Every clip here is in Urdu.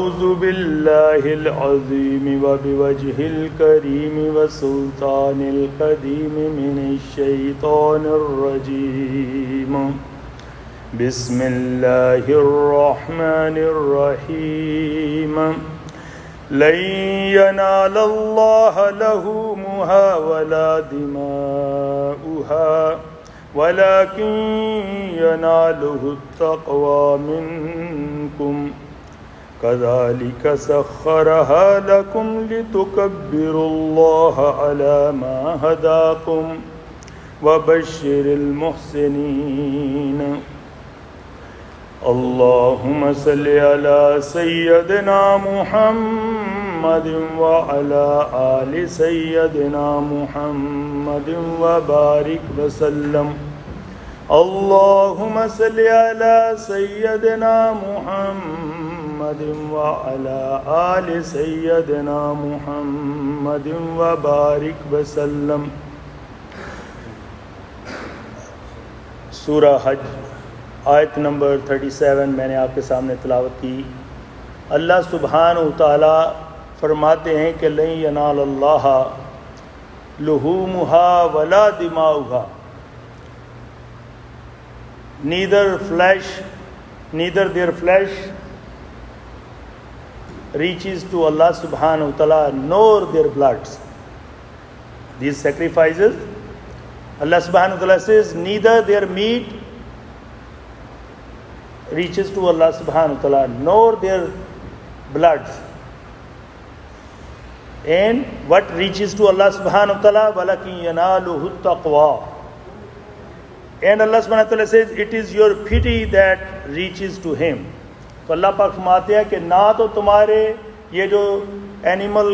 أعوذ بالله العظيم وبوجه الكريم وسلطان القديم من الشيطان الرجيم. بسم الله الرحمن الرحيم. لن ينال الله لحومها ولا دماؤها ولكن يناله التقوى منكم. كذلك سخرها لكم لتكبروا الله على ما هداكم وبشر المحسنين. اللهم صل على سيدنا محمد وعلى آل سيدنا محمد وبارك وسلم. اللهم صل على سيدنا محمد وعلى آل سيدنا محمد وبارك وسلم. سورہ حج آیت نمبر 37 میں نے آپ کے سامنے تلاوت کی. اللہ سبحانہ و تعالی فرماتے ہیں کہ لن ینال اللہ لحومها ولا دماؤها. neither their flesh reaches to Allah subhanahu wa ta'ala nor their bloods. These sacrifices, Allah subhanahu wa ta'ala says, neither their meat reaches to Allah subhanahu wa ta'ala nor their bloods. And what reaches to Allah subhanahu wa ta'ala? وَلَكِنْ يَنَالُهُ التَّقْوَى. And Allah subhanahu wa ta'ala says, it is your pity that reaches to him. تو اللہ پاک فرماتے ہیں کہ نہ تو تمہارے یہ جو اینیمل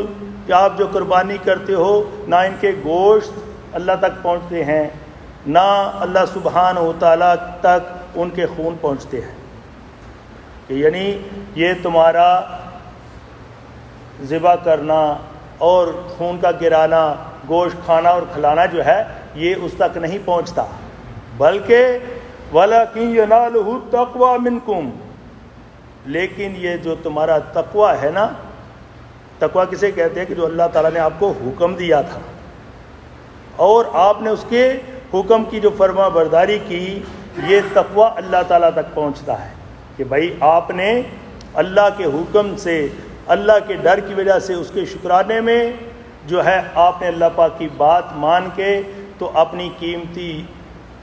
آپ جو قربانی کرتے ہو نہ ان کے گوشت اللہ تک پہنچتے ہیں نہ اللہ سبحانہ و تعالیٰ تک ان کے خون پہنچتے ہیں. کہ یعنی یہ تمہارا ذبح کرنا اور خون کا گرانا گوشت کھانا اور کھلانا جو ہے یہ اس تک نہیں پہنچتا، بلکہ وَلَكِنْ يَنَالُهُ التَّقْوَى مِنْكُمْ. لیکن یہ جو تمہارا تقوی ہے نا، تقوی کسے کہتے ہیں کہ جو اللہ تعالیٰ نے آپ کو حکم دیا تھا اور آپ نے اس کے حکم کی جو فرما برداری کی، یہ تقوی اللہ تعالیٰ تک پہنچتا ہے. کہ بھائی آپ نے اللہ کے حکم سے اللہ کے ڈر کی وجہ سے اس کے شکرانے میں جو ہے آپ نے اللہ پاک کی بات مان کے تو اپنی قیمتی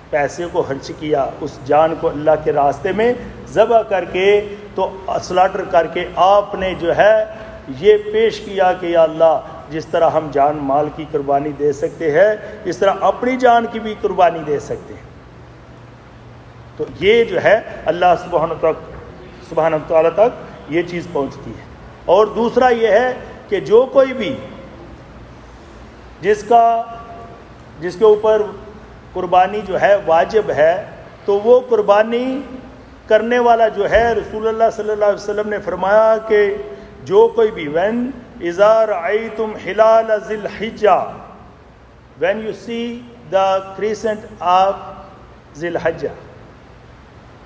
پیسے کو خرچ کیا، اس جان کو اللہ کے راستے میں ذبح کر کے تو سلاٹر کر کے آپ نے جو ہے یہ پیش کیا کہ یا اللہ جس طرح ہم جان مال کی قربانی دے سکتے ہیں اس طرح اپنی جان کی بھی قربانی دے سکتے ہیں. تو یہ جو ہے اللہ سبحانہ تعالیٰ تک یہ چیز پہنچتی ہے. اور دوسرا یہ ہے کہ جو کوئی بھی جس کے اوپر قربانی جو ہے واجب ہے تو وہ قربانی کرنے والا جو ہے رسول اللہ صلی اللہ علیہ وسلم نے فرمایا کہ جو کوئی بھی when اذا رأیتم ہلال ذی الحجہ when you see the crescent of ذی الحجہ.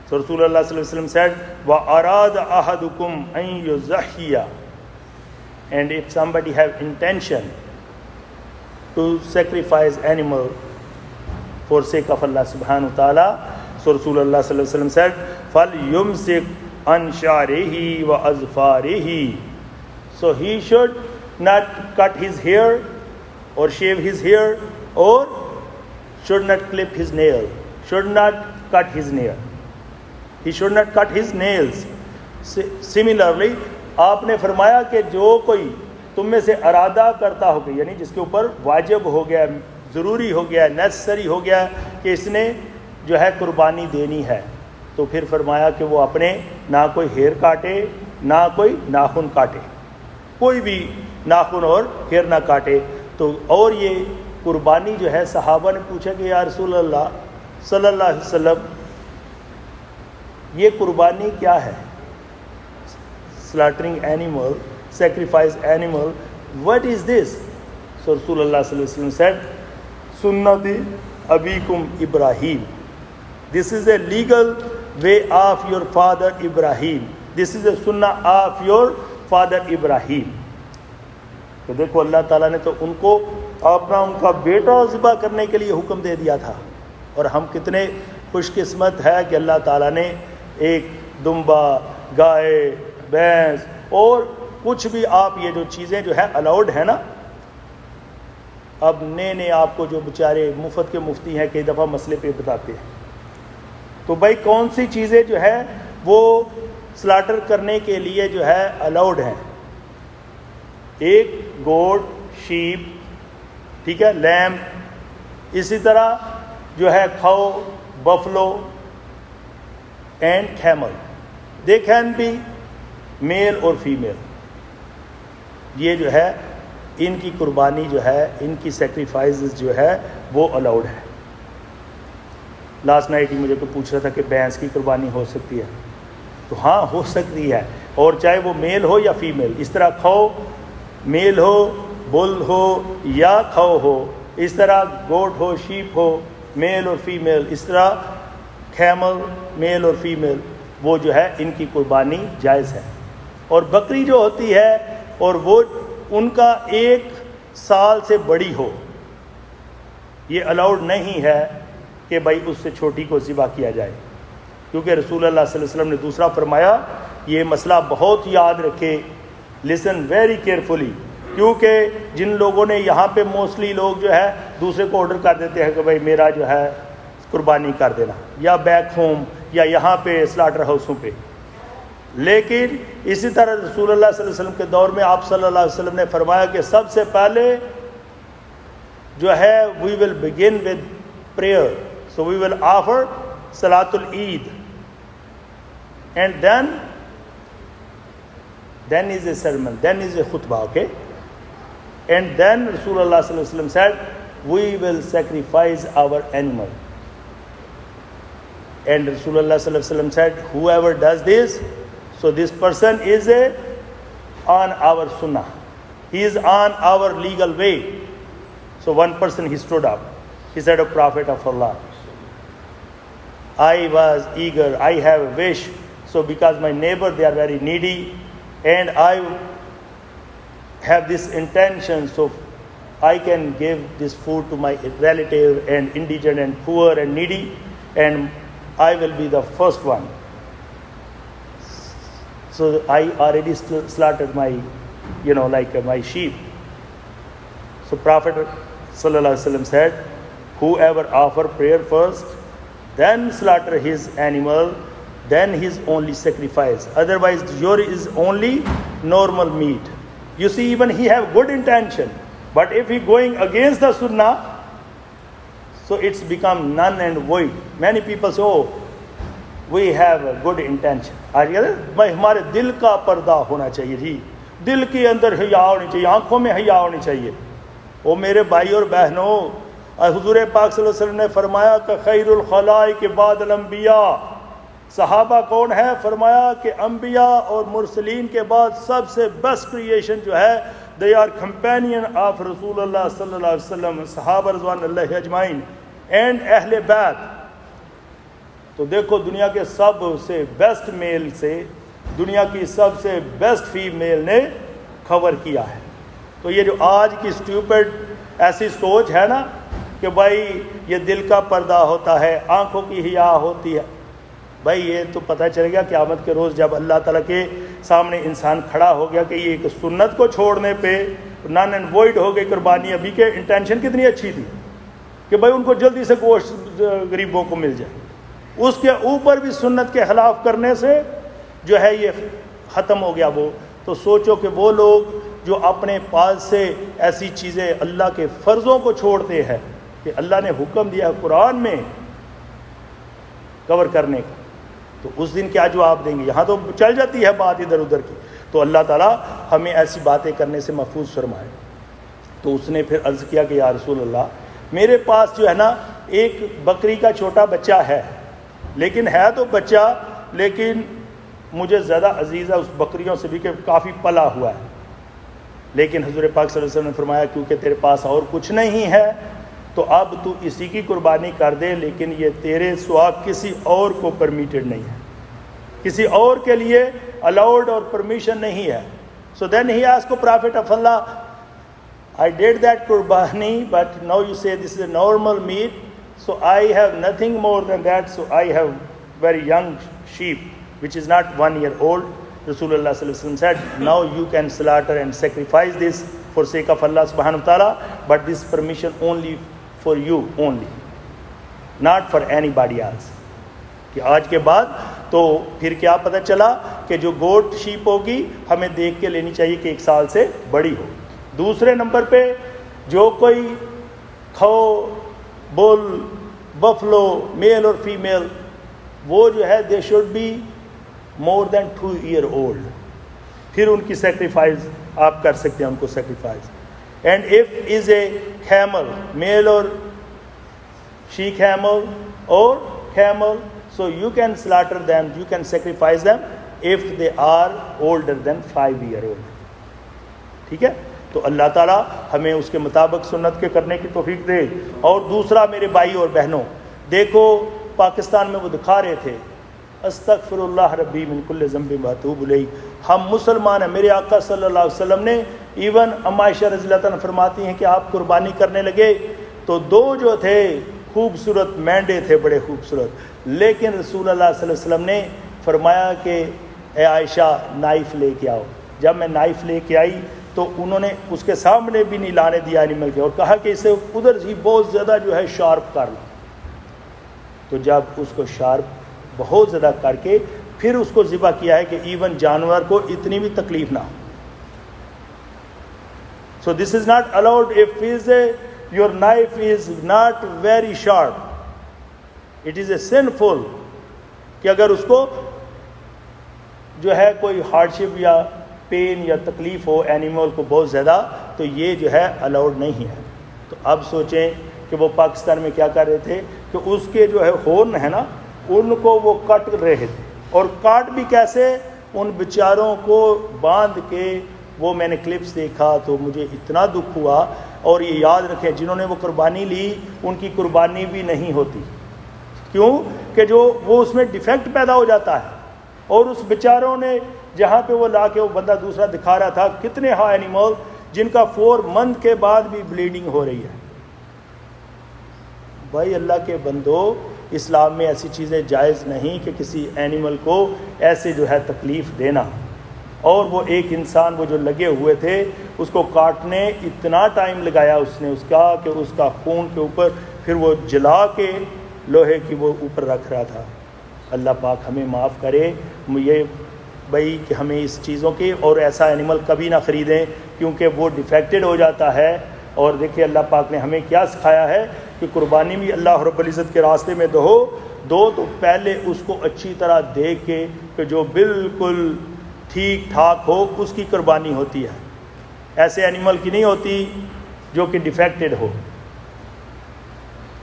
So رسول اللہ صلی اللہ علیہ وسلم said وَأَرَادَ أَحَدُكُمْ أَن يُزَحِّيَ. And if somebody have intention to sacrifice animal for sake of Allah subhanahu wa ta'ala, so Rasulullah sallallahu alaihi wasallam said فَلْيُمْسِكْ عَنْ شَعْرِهِ وَأَظْفَارِهِ. So he should not cut his hair or shave his hair or should not clip his nail, should not cut his nail, he should not cut his nails. Similarly آپ نے فرمایا کہ جو کوئی تم میں سے ارادہ کرتا ہوگا یعنی جس کے اوپر واجب ہو گیا، ضروری ہو گیا، نیسسری ہو گیا کہ اس نے جو ہے قربانی دینی ہے، تو پھر فرمایا کہ وہ اپنے نہ کوئی ہیئر کاٹے نہ کوئی ناخن کاٹے، کوئی بھی ناخن اور ہیئر نہ کاٹے. تو اور یہ قربانی جو ہے صحابہ نے پوچھا کہ یا رسول اللہ صلی اللہ علیہ وسلم یہ قربانی کیا ہے؟ slaughtering animal, sacrifice animal, what is this? So Rasulullah sallallahu alaihi wasallam said, Sunnati Abikum Ibrahim. This is a legal way of your father Ibrahim. دس از اے سنہ آف یور فادر ابراہیم. تو دیکھو اللہ تعالیٰ نے تو ان کو ان کا بیٹا ذبح کرنے کے لیے حکم دے دیا تھا، اور ہم کتنے خوش قسمت ہے کہ اللہ تعالیٰ نے ایک دمبا، گائے، بھینس اور کچھ بھی آپ یہ جو چیزیں جو ہے الاؤڈ ہے نا. اب نئے آپ کو جو بیچارے مفت کے مفتی ہیں کئی دفعہ مسئلے پہ بتاتے ہیں، تو بھائی کون سی چیزیں جو ہے وہ سلاٹر کرنے کے لیے جو ہے الاؤڈ ہیں. ایک گوٹ، شیپ، ٹھیک ہے، لیمب، اسی طرح جو ہے کھاؤ، buffalo and camel. They can be male اور فیمیل. یہ جو ہے ان کی قربانی جو ہے، ان کی سیکریفائز جو ہے وہ الاؤڈ ہے. لاسٹ نائٹ ہی مجھے کوئی پوچھ رہا تھا کہ بھینس کی قربانی ہو سکتی ہے، تو ہاں ہو سکتی ہے، اور چاہے وہ میل ہو یا فیمیل. اس طرح کھاؤ میل ہو، بل ہو یا کھاؤ ہو، اس طرح گوٹ ہو، شیپ ہو، میل اور فیمیل، اس طرح کیمل میل اور فیمیل، وہ جو ہے ان کی قربانی جائز ہے. اور بکری جو ہوتی ہے اور وہ ان کا 1 سال سے بڑی ہو، یہ الاؤڈ نہیں ہے کہ بھائی اس سے چھوٹی کو ذبح کیا جائے، کیونکہ رسول اللہ صلی اللہ علیہ وسلم نے دوسرا فرمایا. یہ مسئلہ بہت یاد رکھے، لسن ویری کیئرفلی، کیونکہ جن لوگوں نے یہاں پہ موسٹلی لوگ جو ہے دوسرے کو آرڈر کر دیتے ہیں کہ بھائی میرا جو ہے قربانی کر دینا، یا بیک ہوم یا یہاں پہ سلاٹر ہاؤسوں پہ. لیکن اسی طرح رسول اللہ صلی اللہ علیہ وسلم کے دور میں آپ صلی اللہ علیہ وسلم نے فرمایا کہ سب سے پہلے جو ہے we will begin with prayer, so we will offer صلاۃ العید، and then is a sermon, then is a khutbah, okay? And then Rasulullah sallallahu alaihi wasallam said, we will sacrifice our animal. And Rasulullah sallallahu alaihi wasallam said, whoever does this, so this person is on our sunnah. He is on our legal way. So one person, he stood up. He said, O Prophet of Allah, I was eager, I have a wish. So because my neighbor, they are very needy, and I have this intention, so I can give this food to my relative and indigent and poor and needy, and I will be the first one. So I already slaughtered my, my sheep. So Prophet sallallahu alaihi wasallam said, whoever offer prayer first, then slaughter his animal, then his only sacrifice. Otherwise, your is only normal meat. You see, even he have good intention, but if he going against the sunnah, so it's become none and void. Many people say, oh, we have a good intention. ہمارے دل کا پردہ ہونا چاہیے جی، دل کے اندر حیا ہونی چاہیے، آنکھوں میں حیا ہونی چاہیے. او میرے بھائی اور بہنوں، حضور پاک صلی اللہ علیہ وسلم نے فرمایا کہ خیر الخلائق بعد الانبیاء. صحابہ کون ہے؟ فرمایا کہ انبیاء اور مرسلین کے بعد سب سے بیسٹ کریشن جو ہے، they are companion of رسول اللہ صلی اللہ علیہ وسلم، صحابہ رضوان اللہ اجمعین اینڈ اہل بیت. تو دیکھو دنیا کے سب سے بیسٹ میل سے دنیا کی سب سے بیسٹ فیمیل نے کور کیا ہے. تو یہ جو آج کی اسٹیوپڈ ایسی سوچ ہے نا کہ بھائی یہ دل کا پردہ ہوتا ہے، آنکھوں کی حیا ہوتی ہے، بھائی یہ تو پتہ چلے گا قیامت کے روز جب اللہ تعالیٰ کے سامنے انسان کھڑا ہو گیا کہ یہ ایک سنت کو چھوڑنے پہ نان اینڈ وائڈ ہو گئی قربانی. ابھی کے انٹینشن کتنی اچھی تھی کہ بھائی ان کو جلدی سے گوشت غریبوں کو مل جائے، اس کے اوپر بھی سنت کے خلاف کرنے سے جو ہے یہ ختم ہو گیا وہ. تو سوچو کہ وہ لوگ جو اپنے پاس سے ایسی چیزیں اللہ کے فرضوں کو چھوڑتے ہیں کہ اللہ نے حکم دیا قرآن میں کور کرنے کا، تو اس دن کیا جواب دیں گے؟ یہاں تو چل جاتی ہے بات ادھر ادھر کی. تو اللہ تعالیٰ ہمیں ایسی باتیں کرنے سے محفوظ فرمائے. تو اس نے پھر عرض کیا کہ یا رسول اللہ، میرے پاس جو ہے نا ایک بکری کا چھوٹا بچہ ہے، لیکن ہے تو بچہ لیکن مجھے زیادہ عزیز ہے اس بکریوں سے بھی کہ کافی پلا ہوا ہے. لیکن حضور پاک صلی اللہ علیہ وسلم نے فرمایا کیونکہ تیرے پاس اور کچھ نہیں ہے تو اب تو اسی کی قربانی کر دے، لیکن یہ تیرے سوا کسی اور کو پرمیٹڈ نہیں ہے. کسی اور کے لیے الاؤڈ اور پرمیشن نہیں ہے. So then he asked the Prophet of Allah, I did that qurbani, but now you say this is a normal meat, so I have nothing more than that, so I have very young sheep which is not 1 year old. Rasulullah sallallahu alaihi wasallam said, now you can slaughter and sacrifice this for sake of Allah subhanahu wa ta'ala, but this permission only for you only, not for anybody else. کہ آج کے بعد تو پھر کیا پتہ چلا کہ جو گوٹ شیپ ہوگی ہمیں دیکھ کے لینی چاہیے کہ 1 سال سے بڑی ہو. دوسرے نمبر پہ جو کوئی کھو بل بفلو میل اور فیمیل وہ جو ہے they should be more than 2 year old, پھر ان کی سیکریفائز آپ کر سکتے ہیں ان کو sacrifice. And if is a camel male اور شی کیمل اور camel, so you can slaughter them, you can sacrifice them if they are older than 5 year old. ٹھیک ہے, تو اللہ تعالیٰ ہمیں اس کے مطابق سنت کے کرنے کی توفیق دے. اور دوسرا میرے بھائی اور بہنوں, دیکھو پاکستان میں وہ دکھا رہے تھے استغفر اللہ ربی من کل ذنب واتوب الیہ. ہم مسلمان ہیں. میرے آقا صلی اللہ علیہ وسلم نے ایون اما عائشہ رضی اللہ عنہا فرماتی ہیں کہ آپ قربانی کرنے لگے تو 2 جو تھے خوبصورت مینڈے تھے, بڑے خوبصورت, لیکن رسول اللہ صلی اللہ علیہ وسلم نے فرمایا کہ اے عائشہ نائف لے کے آؤ. جب میں نائف لے کے آئی تو انہوں نے اس کے سامنے بھی نہیں لانے دیا اینیمل کے, اور کہا کہ اسے ادھر ہی بہت زیادہ جو ہے شارپ کر لو. تو جب اس کو شارپ بہت زیادہ کر کے پھر اس کو ذبح کیا ہے کہ ایون جانور کو اتنی بھی تکلیف نہ ہو. So this is not allowed if your knife is not very sharp. It is a sinful کہ اگر اس کو جو ہے کوئی ہارڈشپ یا پین یا تکلیف ہو اینیمل کو بہت زیادہ, تو یہ جو ہے الاؤڈ نہیں ہے. تو اب سوچیں کہ وہ پاکستان میں کیا کر رہے تھے کہ اس کے جو ہے ہورن ہے نا ان کو وہ کٹ رہے تھے, اور کاٹ بھی کیسے, ان بیچاروں کو باندھ کے. وہ میں نے کلپس دیکھا تو مجھے اتنا دکھ ہوا. اور یہ یاد رکھیں جنہوں نے وہ قربانی لی ان کی قربانی بھی نہیں ہوتی. کیوں کہ جو وہ اس میں ڈیفیکٹ پیدا ہو جاتا ہے. اور اس بیچاروں نے جہاں پہ وہ لا کے وہ بندہ دوسرا دکھا رہا تھا کتنے ہاں اینیمل جن کا 4 month کے بعد بھی بلیڈنگ ہو رہی ہے. بھائی اللہ کے بندو, اسلام میں ایسی چیزیں جائز نہیں کہ کسی اینیمل کو ایسے جو ہے تکلیف دینا. اور وہ ایک انسان وہ جو لگے ہوئے تھے اس کو کاٹنے اتنا ٹائم لگایا اس نے اس کا کہ اس کا خون کے اوپر پھر وہ جلا کے لوہے کی وہ اوپر رکھ رہا تھا. اللہ پاک ہمیں معاف کرے یہ بھائی کہ ہمیں اس چیزوں کی اور ایسا اینیمل کبھی نہ خریدیں کیونکہ وہ ڈیفیکٹڈ ہو جاتا ہے. اور دیکھیں اللہ پاک نے ہمیں کیا سکھایا ہے کہ قربانی بھی اللہ رب العزت کے راستے میں دو تو پہلے اس کو اچھی طرح دیکھ کے کہ جو بالکل ٹھیک ٹھاک ہو اس کی قربانی ہوتی ہے. ایسے اینیمل کی نہیں ہوتی جو کہ ڈیفیکٹڈ ہو.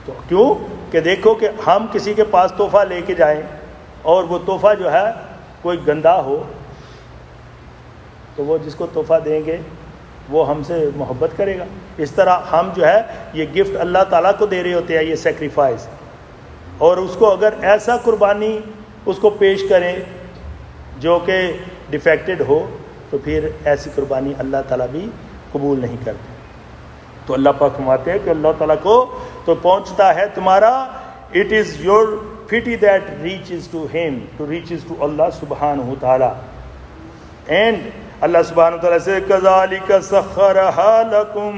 تو کیوں کہ دیکھو کہ ہم کسی کے پاس تحفہ لے کے جائیں اور وہ تحفہ جو ہے کوئی گندا ہو تو وہ جس کو تحفہ دیں گے وہ ہم سے محبت کرے گا. اس طرح ہم جو ہے یہ گفٹ اللہ تعالیٰ کو دے رہے ہوتے ہیں, یہ سیکریفائز, اور اس کو اگر ایسا قربانی اس کو پیش کریں جو کہ ڈیفیکٹڈ ہو تو پھر ایسی قربانی اللہ تعالیٰ بھی قبول نہیں کرتے. تو اللہ پاک فرماتے ہیں کہ اللہ تعالیٰ کو تو پہنچتا ہے تمہارا, it is your pity that reaches to him, to reaches to Allah subhanahu wa ta'ala. And Allah subhanahu wa ta'ala says كَذَلِكَ سَخَّرَهَا لَكُمْ,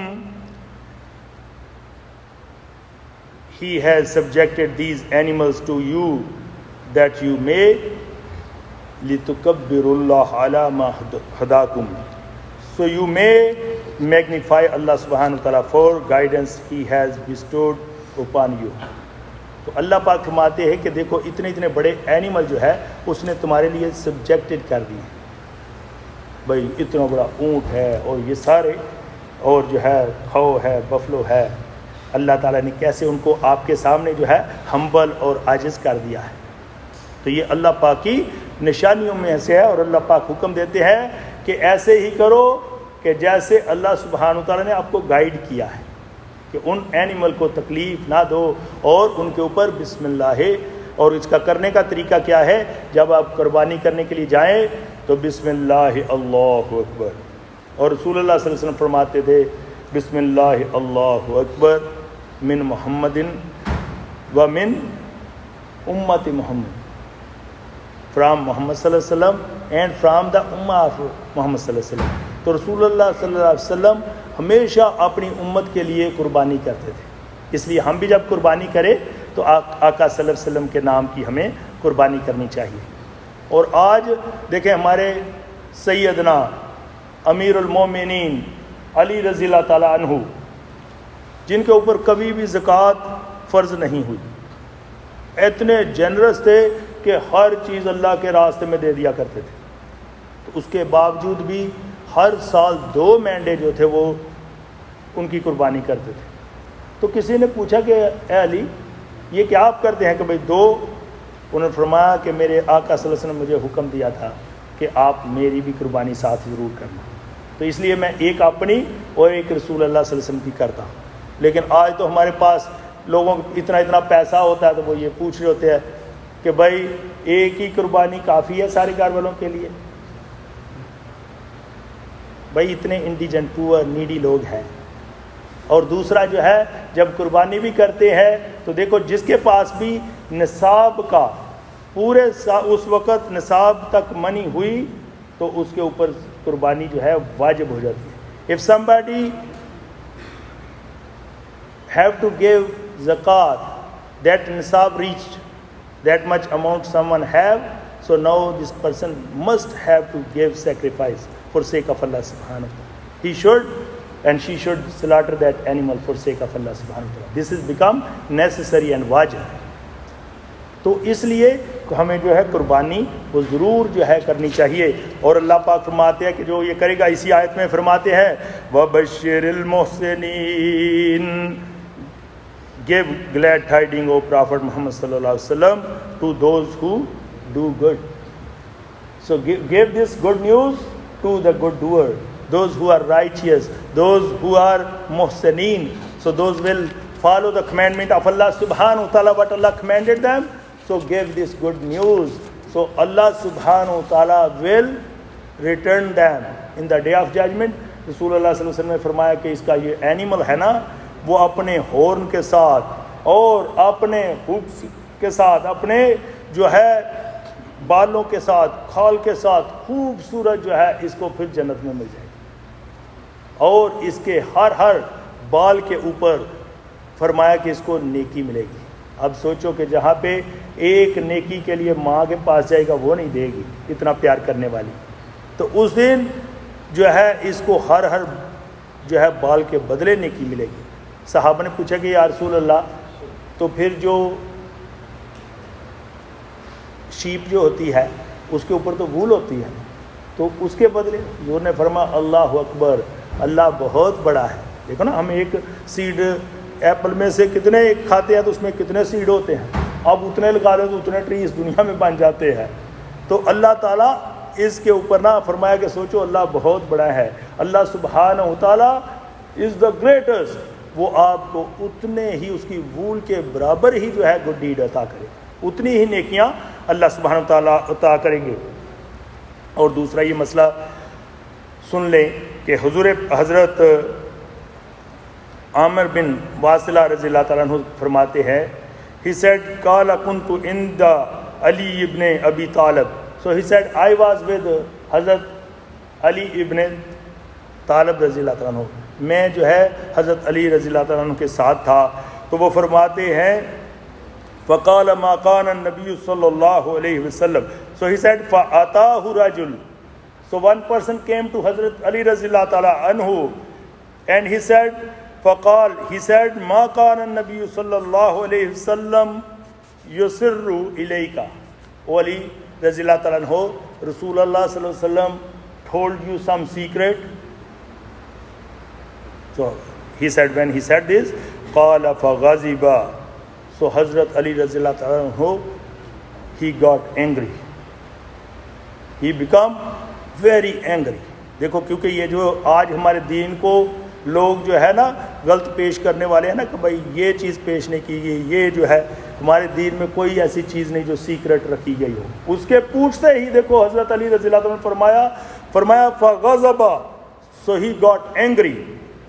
He has subjected these animals to you that you may لِتُكَبِّرُوا اللَّهَ عَلَى مَا هَدَاكُمْ, so you may magnify Allah subhanahu wa ta'ala for guidance He has bestowed upon you. تو اللہ پاک فرماتے ہیں کہ دیکھو اتنے بڑے اینیمل جو ہے اس نے تمہارے لیے سبجیکٹڈ کر دیے. بھائی اتنا بڑا اونٹ ہے اور یہ سارے, اور جو ہے کھو ہے, بفلو ہے, اللہ تعالیٰ نے کیسے ان کو آپ کے سامنے جو ہے ہمبل اور عاجز کر دیا ہے. تو یہ اللہ پاک کی نشانیوں میں سے ہے, اور اللہ پاک حکم دیتے ہیں کہ ایسے ہی کرو کہ جیسے اللہ سبحانہ تعالیٰ نے آپ کو گائیڈ کیا ہے, کہ ان اینیمل کو تکلیف نہ دو اور ان کے اوپر بسم اللہ اور اس کا کرنے کا طریقہ کیا ہے؟ جب آپ قربانی کرنے کے لیے جائیں تو بسم اللہ اللہ اکبر، اور رسول اللہ صلی اللہ علیہ وسلم فرماتے تھے بسم اللہ اللہ اکبر من محمد و من امت محمد، فرام محمد صلی اللہ علیہ وسلم اینڈ فرام دا امہ آف محمد صلی اللہ علیہ وسلم۔ تو رسول اللہ صلی اللہ علیہ وسلم ہمیشہ اپنی امت کے لیے قربانی کرتے تھے، اس لیے ہم بھی جب قربانی کریں تو آقا صلی اللہ علیہ وسلم کے نام کی ہمیں قربانی کرنی چاہیے۔ اور آج دیکھیں ہمارے سیدنا امیر المومنین علی رضی اللہ تعالیٰ عنہ، جن کے اوپر کبھی بھی زکوٰۃ فرض نہیں ہوئی، اتنے جنرس تھے کہ ہر چیز اللہ کے راستے میں دے دیا کرتے تھے، تو اس کے باوجود بھی ہر سال 2 مینڈے جو تھے وہ ان کی قربانی کرتے تھے۔ تو کسی نے پوچھا کہ اے علی یہ کیا آپ کرتے ہیں کہ بھئی 2؟ انہوں نے فرمایا کہ میرے آقا صلی اللہ علیہ وسلم نے مجھے حکم دیا تھا کہ آپ میری بھی قربانی ساتھ ضرور کرنا، تو اس لیے میں ایک اپنی اور ایک رسول اللہ صلی اللہ علیہ وسلم کی کرتا ہوں۔ لیکن آج تو ہمارے پاس لوگوں کو اتنا پیسہ ہوتا ہے تو وہ یہ پوچھ رہے ہوتے ہیں کہ بھائی ایک ہی قربانی کافی ہے سارے گھر والوں کے لیے؟ بھائی اتنے انڈیجنٹ پور نیڈی لوگ ہیں۔ اور دوسرا جو ہے جب قربانی بھی کرتے ہیں تو دیکھو جس کے پاس بھی نصاب کا پورے اس وقت نصاب تک منی ہوئی تو اس کے اوپر قربانی جو ہے واجب ہو جاتی ہے۔ if somebody have to give zakat, that nisab reached that much amount someone have, so now this person must have to give sacrifice for sake of Allah subhanahu wa ta'ala. He should and she should slaughter that animal for sake of Allah subhanahu wa ta'ala. This has become necessary and wajib. تو اس لیے ہمیں جو ہے قربانی وہ ضرور جو ہے کرنی چاہیے، اور اللہ پاک فرماتے ہیں کہ جو یہ کرے گا، اسی آیت میں فرماتے ہیں وَبَشِّرِ الْمُحْسِنِينَ، give glad tidings O Prophet Muhammad sallallahu alaihi wasallam to those who do good. So give this good news to the good doer, those who are righteous, those who are muhsineen, so those will follow the commandment of Allah subhanahu wa ta'ala, what Allah commanded them. So give this good news, so Allah subhanahu wa ta'ala will return them in the day of judgment. رسول اللہ صلی اللہ علیہ وسلم نے فرمایا کہ اس کا یہ اینیمل ہے نا، وہ اپنے ہورن کے ساتھ اور اپنے ہوکس کے ساتھ، اپنے جو ہے بالوں کے ساتھ، کھال کے ساتھ خوبصورت جو ہے اس کو پھر جنت میں مل جائے گی، اور اس کے ہر بال کے اوپر فرمایا کہ اس کو نیکی ملے گی۔ اب سوچو کہ جہاں پہ ایک نیکی کے لیے ماں کے پاس جائے گا وہ نہیں دے گی اتنا پیار کرنے والی، تو اس دن جو ہے اس کو ہر جو ہے بال کے بدلے نیکی ملے گی۔ صحابہ نے پوچھا کہ یا رسول اللہ تو پھر جو شیپ جو ہوتی ہے اس کے اوپر تو وول ہوتی ہے، تو اس کے بدلے حضور نے فرمایا اللہ اکبر، اللہ بہت بڑا ہے۔ دیکھو نا، ہم ایک سیڈ ایپل میں سے کتنے ایک کھاتے ہیں تو اس میں کتنے سیڈ ہوتے ہیں، اب اتنے لگا دیں تو اتنے ٹری اس دنیا میں بن جاتے ہیں۔ تو اللہ تعالیٰ اس کے اوپر نہ فرمایا کہ سوچو اللہ بہت بڑا ہے، اللہ سبحانہ و تعالیٰ از دا گریٹسٹ، وہ آپ کو اتنے ہی اس کی وول کے برابر ہی جو ہے گڈ ڈیڈ عطا کرے، اتنی ہی نیکیاں اللہ سبحانہ و تعالیٰ عطا کریں گے۔ اور دوسرا یہ مسئلہ سن لیں کہ حضرت عامر بن واصلہ رضی اللہ تعالیٰ عنہ فرماتے ہیں he said قال كنت عند علی ابن ابی طالب، so he said I was with حضرت علی ابن طالب رضی اللہ تعالیٰ عنہ، میں جو ہے حضرت علی رضی اللہ تعالیٰ عنہ کے ساتھ تھا، تو وہ فرماتے ہیں فقال ما كان النبی صلی اللہ علیہ وسلم، so he said فَأَتَاهُ رَجُلٌ، so one person came to حضرت علی رضی اللہ تعالیٰ عنہ and he said فقال he said ما كان النبی صلی اللہ علیہ وسلم یسر الیکا، او علی رضی اللہ تعالیٰ عنہ، رسول اللہ صلی اللہ علیہ وسلم told you some secret. So he said when he said this قال فغضب، so حضرت علی رضی اللہ تعالیٰ عنہ he got angry, he become very angry۔ دیکھو کیونکہ یہ جو آج ہمارے دین کو لوگ جو ہے نا غلط پیش کرنے والے ہیں نا کہ بھائی یہ چیز پیش نہیں کی گئی، یہ جو ہے تمہارے دین میں کوئی ایسی چیز نہیں جو سیکرٹ رکھی گئی ہو. اس کے پوچھتے ہی دیکھو حضرت علی رضی اللہ عنہ نے فرمایا فغضب, so he got angry.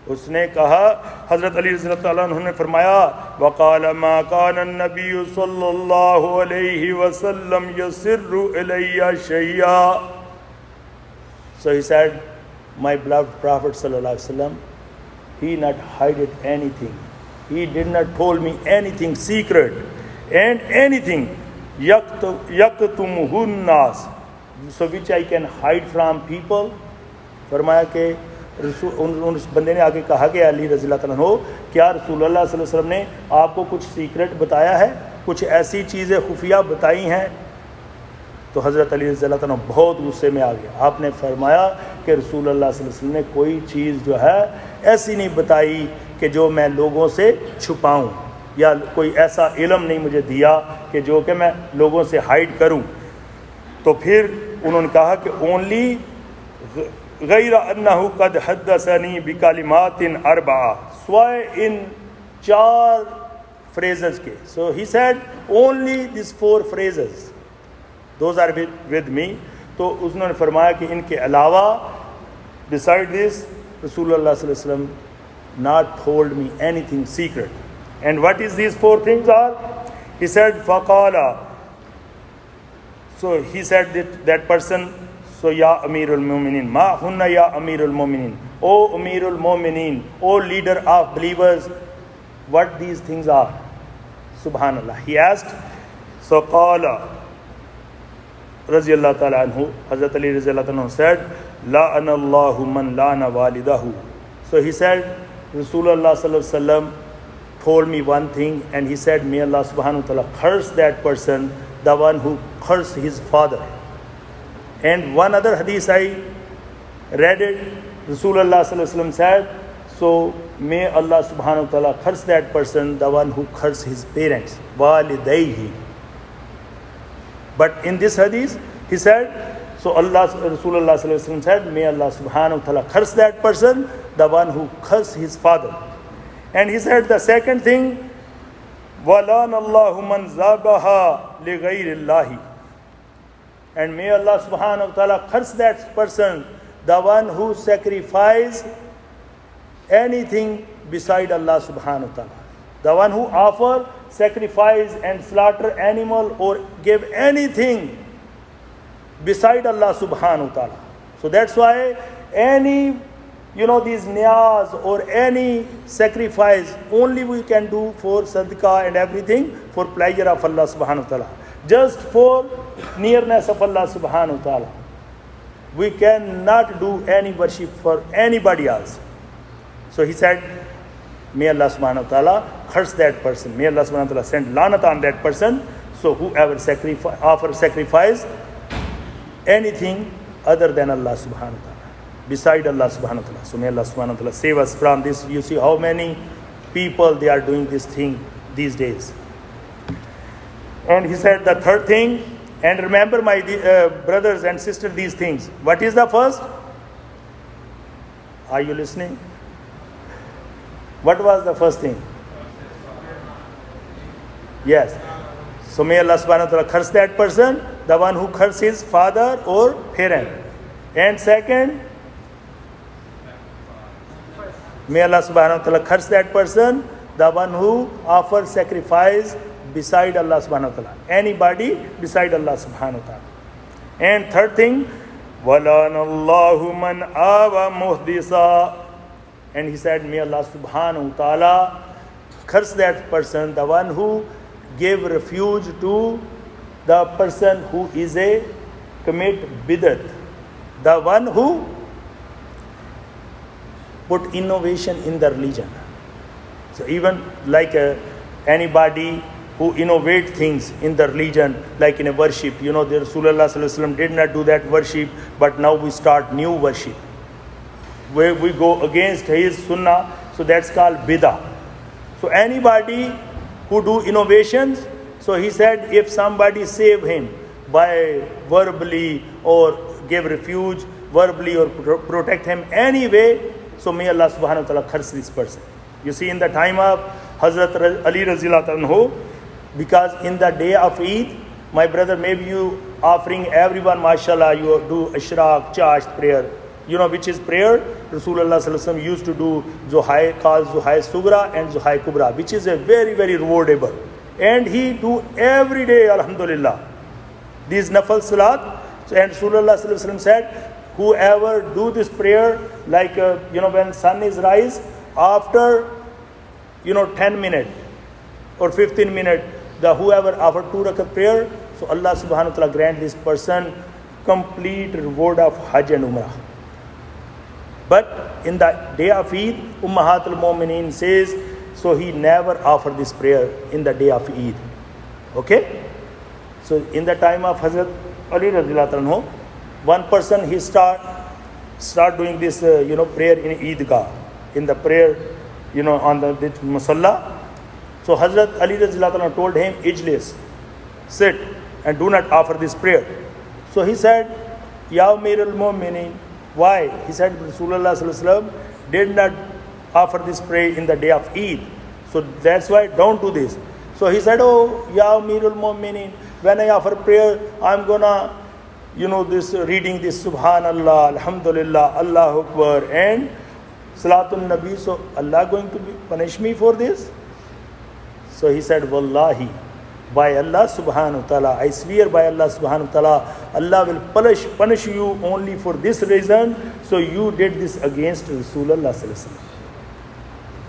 اس نے کہا, حضرت علی رضی اللہ عنہ نے فرمایا وقال ما كان النبي صلی اللہ علیہ وسلم يسر الی شیئا. So he said, my beloved Prophet sallallahu alaihi wasallam, he not hided anything. He did not told me anything secret and anything yaktumuhu nas, so which I can hide from people. فرمایا کہ اس بندے نے آگے کہا کہ علی رضی اللہ عنہ, کیا رسول اللہ صلی اللہ علیہ وسلم نے آپ کو کچھ سیکرٹ بتایا ہے, کچھ ایسی چیزیں خفیہ بتائی ہیں؟ تو حضرت علی رضی اللہ عنہ بہت غصے میں آ گیا. آپ نے فرمایا کہ رسول اللہ صلی اللہ علیہ وسلم نے کوئی چیز جو ہے ایسی نہیں بتائی کہ جو میں لوگوں سے چھپاؤں, یا کوئی ایسا علم نہیں مجھے دیا کہ جو کہ میں لوگوں سے ہائڈ کروں. تو پھر انہوں نے کہا کہ اونلی غیر انہ قد حدثنی بکلمات اربعہ, سوائے ان 4 phrases کے. So he said only these 4 phrases, those are with me. تو انہوں نے فرمایا کہ ان کے علاوہ beside this رسول اللہ صلی اللہ علیہ وسلم not told me anything secret. And what is these 4 things are? He said faqala, so he said that person, so ya Amirul Mu'minin, ma hunna ya Amirul Mu'minin, O Amirul Mu'minin, O leader of believers, what these things are? Subhanallah. He asked, so qala رضی اللہ تعالیٰ عنہ, حضرت علی رضی اللہ عنہ said لَعَنَ اللَّهُ مَنْ لَعَنَ وَالِدَهُ. So he said, Rasulullah sallallahu alaihi wasallam told me one thing, and he said, may Allah subhanahu wa ta'ala curse that person, the one who cursed his father. And one other hadith I read it, Rasulullah sallallahu alaihi wasallam said, so may Allah subhanahu wa ta'ala curse that person, the one who cursed his parents, walidayhi. But in this hadith, he said, so Rasulullah sallallahu alaihi wasallam said, may Allah subhanahu wa ta'ala curse that person, the one who cursed his father. And he said the second thing, وَلَانَ اللَّهُ مَنْ زَابَهَا لِغَيْرِ اللَّهِ. And may Allah subhanahu wa ta'ala curse that person, the one who sacrifices anything beside Allah subhanahu wa ta'ala. The one who offer, sacrifice and slaughter animal or give anything beside Allah subhanahu wa ta'ala. So that's why any, these niyaz or any sacrifice only we can do for sadaqah and everything for pleasure of Allah subhanahu wa ta'ala. Just for nearness of Allah subhanahu wa ta'ala. We cannot do any worship for anybody else. So he said, may Allah subhanahu wa ta'ala curse that person. May Allah subhanahu wa ta'ala send lanat on that person. So whoever offer sacrifice anything other than Allah subhanahu wa ta'ala, beside Allah subhanahu wa ta'ala. So may Allah subhanahu wa ta'ala save us from this. You see how many people they are doing this thing these days. And he said the third thing, and remember my brothers and sisters, these things. What is the first? Are you listening? What was the first thing? Yes. So may Allah subhanahu wa ta'ala curse that person, the one who curses his father or parent. And second, may Allah subhanahu wa ta'ala curse that person, the one who offers sacrifice beside Allah subhanahu wa ta'ala. Anybody beside Allah subhanahu wa ta'ala. And third thing, وَلَانَ اللَّهُ مَنْ آوَى مُحْدِثًا. And he said, may Allah subhanahu wa ta'ala curse that person, the one who gave refuge to the person who is a commit bidat, the one who put innovation in the religion. So even like anybody who innovate things in the religion, like in a worship, the Rasulullah sallallahu alaihi wasallam did not do that worship, but now we start new worship where we go against his sunnah, so that's called bidah. So anybody who do innovations, so he said if somebody save him by verbally or give refuge verbally or protect him anyway, so may Allah subhanahu wa ta'ala curse this person. You see, in the time of Hazrat Ali Razillah anhu, because in the day of Eid, my brother, maybe you offering everyone, mashallah, you do Ishraq, Chasht prayer, you know which is prayer Rasulullah sallallahu alaihi wasallam used to do, Zuhai, called Zuhai Sugra and Zuhai Kubra, which is a very, very rewardable, and he do every day, alhamdulillah, these nafal salat. And Rasulullah sallallahu alaihi wasallam said, whoever do this prayer, like when sun is rise, after 10 minutes or 15 minutes, the whoever offer 2 rakat prayer, so Allah subhanahu wa ta'ala grant this person complete reward of Hajj and Umrah. But in the day of Eid, Ummahatul Mu'mineen says, so he never offered this prayer in the day of Eid. Okay? So in the time of Hazrat Ali radhiyallahu anhu, one person he start doing this prayer in Eidgah, in the prayer on the Musalla. So Hazrat Ali radhiyallahu anhu told him, Ijlis, sit and do not offer this prayer. So he said, Ya Amir al-Mu'mineen, why? He said, Rasulullah sallallahu alaihi wasallam did not offer this prayer in the day of Eid. So that's why don't do this. So he said, oh, Ya Amir al-Mu'mineen, when I offer prayer, I'm gonna, this reading this Subhanallah, Alhamdulillah, Allahu Akbar, and Salatul Nabi. So Allah going to punish me for this? So he said, Wallahi, by Allah subhanahu wa ta'ala, I swear by Allah subhanahu wa ta'ala, Allah will punish you only for this reason. So you did this against Rasulullah sallallahu alaihi wasallam.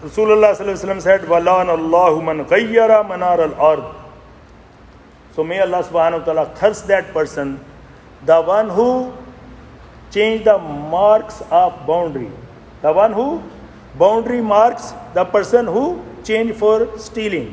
Rasulullah sallallahu alaihi wasallam said, "Walana Allahu man ghayyara manar al-ard." So may Allah subhanahu wa ta'ala curse that person, the one who changed the marks of boundary, the one who boundary marks, the person who changed for stealing.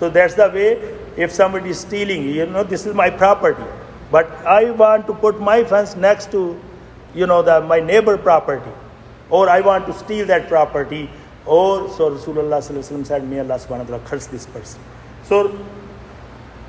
So that's the way. If somebody is stealing, this is my property, but I want to put my fence next to, my neighbor property, or I want to steal that property, or so Rasulullah sallallahu alaihi wasallam said, may Allah subhanahu wa ta'ala curse this person. So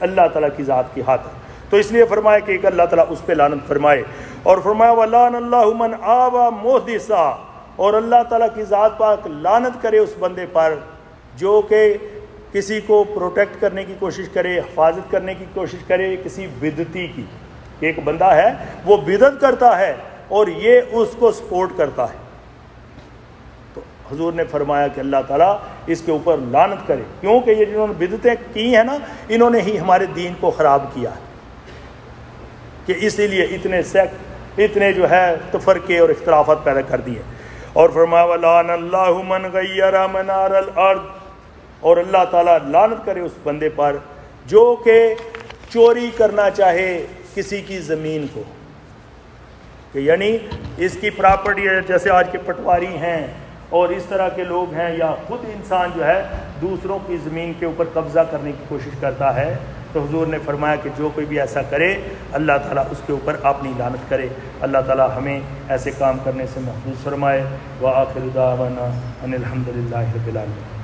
اللہ تعالیٰ کی ذات کی ہاتھ ہے. تو اس لیے فرمایا کہ ایک اللہ تعالیٰ اس پہ لعنت فرمائے. اور فرمایا وَلَعَنَ اللَّهُ مَنْ آوَى مُحْدِثًا، اور اللہ تعالیٰ کی ذات پاک لعنت کرے اس بندے پر جو کہ کسی کو پروٹیکٹ کرنے کی کوشش کرے، حفاظت کرنے کی کوشش کرے کسی بدعتی کی. ایک بندہ ہے وہ بدعت کرتا ہے اور یہ اس کو سپورٹ کرتا ہے، تو حضور نے فرمایا کہ اللہ تعالیٰ اس کے اوپر لعنت کرے، کیونکہ یہ جنہوں نے بدعتیں کی ہیں نا، انہوں نے ہی ہمارے دین کو خراب کیا ہے، کہ اسی لیے اتنے جو ہے تفرقے اور اختلافات پیدا کر دیے. اور فرمایا وَلَعَنَ اللَّهُ مَنْ غَيَّرَ مَنَارَ الْأَرْضِ، اور اللہ تعالیٰ لعنت کرے اس بندے پر جو کہ چوری کرنا چاہے کسی کی زمین کو، کہ یعنی اس کی پراپرٹی ہے، جیسے آج کے پٹواری ہیں اور اس طرح کے لوگ ہیں، یا خود انسان جو ہے دوسروں کی زمین کے اوپر قبضہ کرنے کی کوشش کرتا ہے. تو حضور نے فرمایا کہ جو کوئی بھی ایسا کرے اللہ تعالیٰ اس کے اوپر اپنی لعنت کرے. اللہ تعالیٰ ہمیں ایسے کام کرنے سے محفوظ فرمائے. وآخر دعوانا ان الحمد للہ رب العالمین.